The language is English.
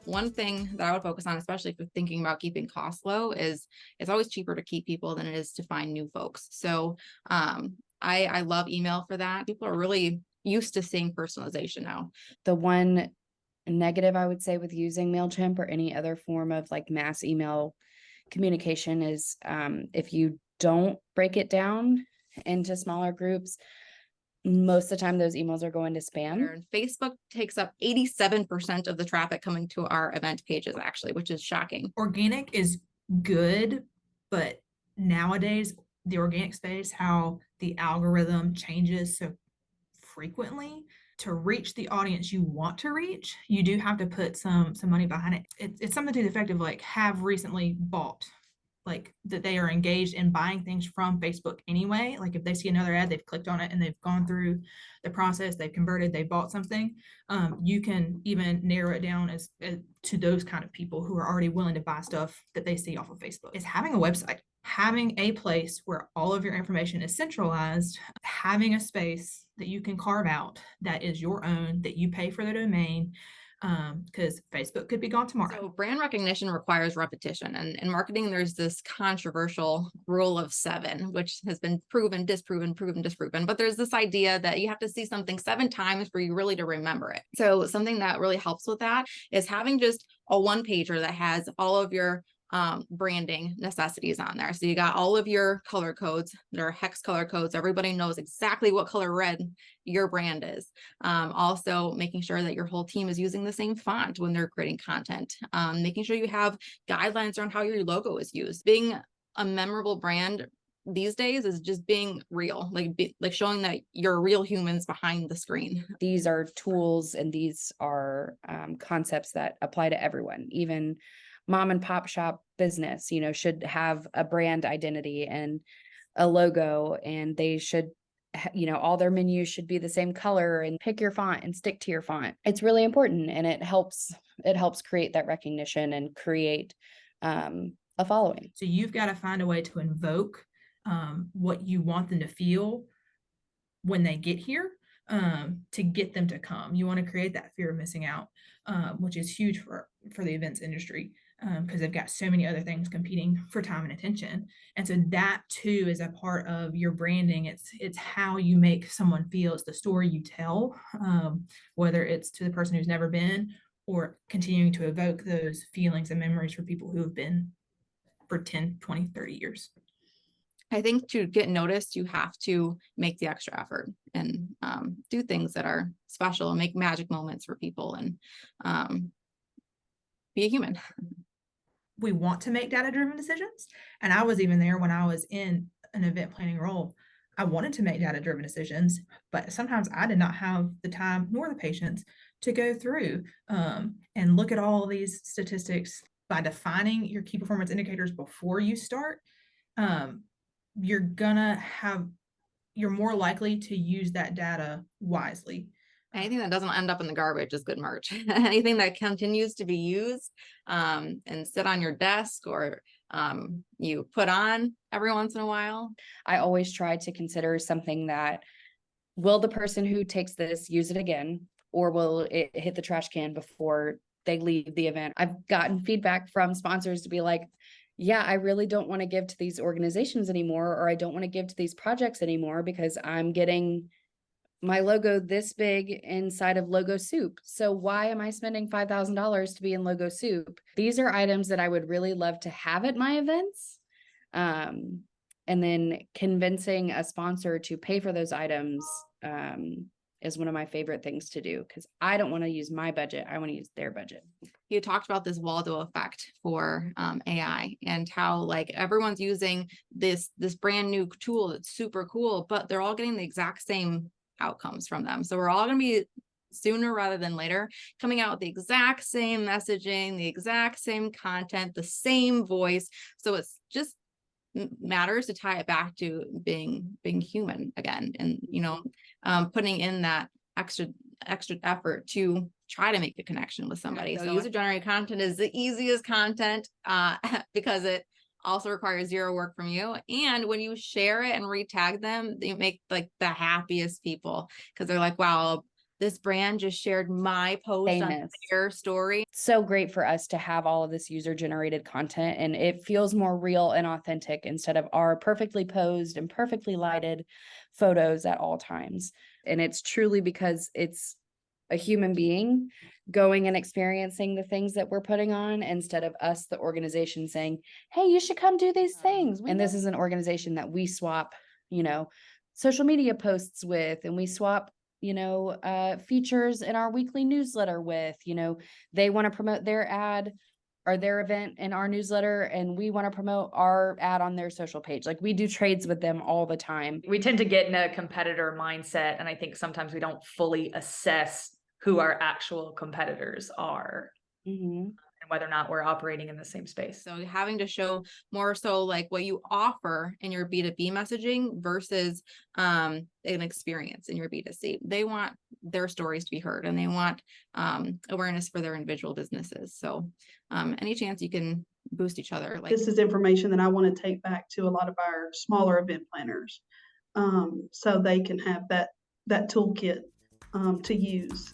One thing that I would focus on, especially if you're thinking about keeping costs low, is it's always cheaper to keep people than it is to find new folks. So I love email for that. People are really used to seeing personalization now. The one negative I would say with using MailChimp or any other form of like mass email communication is if you don't break it down into smaller groups, most of the time those emails are going to spam. And Facebook takes up 87% of the traffic coming to our event pages, actually, which is shocking. Organic is good, but nowadays, the organic space, how the algorithm changes so frequently, to reach the audience you want to reach, you do have to put some money behind it. It's something to the effect of like have recently bought, like that they are engaged in buying things from Facebook anyway. Like if they see another ad, they've clicked on it and they've gone through the process, they've converted, they've bought something. You can even narrow it down as to those kind of people who are already willing to buy stuff that they see off of Facebook. It's having a website, having a place where all of your information is centralized, having a space that you can carve out that is your own, that you pay for the domain, because Facebook could be gone tomorrow. So brand recognition requires repetition. And in marketing, there's this controversial rule of 7, which has been proven, disproven, proven, disproven. But there's this idea that you have to see something 7 times for you really to remember it. So something that really helps with that is having just a one pager that has all of your branding necessities on there. So you got all of your color codes. There are hex color codes. Everybody knows exactly what color red your brand is. Also making sure that your whole team is using the same font when they're creating content. Making sure you have guidelines around how your logo is used. Being a memorable brand these days is just being real, like showing that you're real humans behind the screen. These are tools and these are concepts that apply to everyone, even mom and pop shop business, should have a brand identity and a logo, and they should, all their menus should be the same color, and pick your font and stick to your font. It's really important, and it helps create that recognition and create a following. So you've got to find a way to invoke what you want them to feel when they get here, to get them to come. You want to create that fear of missing out, which is huge for the events industry, because they've got so many other things competing for time and attention. And so that too is a part of your branding. It's how you make someone feel. It's the story you tell, whether it's to the person who's never been, or continuing to evoke those feelings and memories for people who have been for 10, 20, 30 years. I think to get noticed, you have to make the extra effort and do things that are special and make magic moments for people, and be a human. We want to make data-driven decisions. And I was even there when I was in an event planning role. I wanted to make data-driven decisions, but sometimes I did not have the time nor the patience to go through and look at all these statistics. By defining your key performance indicators before you start, you're more likely to use that data wisely. Anything that doesn't end up in the garbage is good merch. Anything that continues to be used and sit on your desk, or you put on every once in a while. I always try to consider something that, will the person who takes this use it again, or will it hit the trash can before they leave the event? I've gotten feedback from sponsors to be like, yeah, I really don't want to give to these organizations anymore, or I don't want to give to these projects anymore because I'm getting my logo this big inside of logo soup. So why am I spending $5,000 to be in logo soup? These are items that I would really love to have at my events. And then convincing a sponsor to pay for those items is one of my favorite things to do, because I don't want to use my budget. I want to use their budget. You talked about this Waldo effect for AI, and how like everyone's using this brand new tool that's super cool, but they're all getting the exact same outcomes from them. So we're all going to be, sooner rather than later, coming out with the exact same messaging, the exact same content, the same voice. So it's just matters to tie it back to being human again, and putting in that extra effort to try to make the connection with somebody. So user-generated content is the easiest content because it also requires zero work from you. And when you share it and retag them, you make like the happiest people, because they're like, wow, this brand just shared my post on Famous. their story. So great for us to have all of this user generated content, and it feels more real and authentic instead of our perfectly posed and perfectly lighted photos at all times. And it's truly because it's a human being going and experiencing the things that we're putting on instead of us, the organization, saying, hey, you should come do these things. And this is an organization that we swap, social media posts with, and we swap features in our weekly newsletter with. They want to promote their ad or their event in our newsletter, and we want to promote our ad on their social page. Like, we do trades with them all the time. We tend to get in a competitor mindset, and I think sometimes we don't fully assess who our actual competitors are. Mm-hmm. And whether or not we're operating in the same space. So having to show more so like what you offer in your B2B messaging versus an experience in your B2C. They want their stories to be heard, and they want awareness for their individual businesses. So any chance you can boost each other. Like, this is information that I want to take back to a lot of our smaller event planners, so they can have that toolkit to use.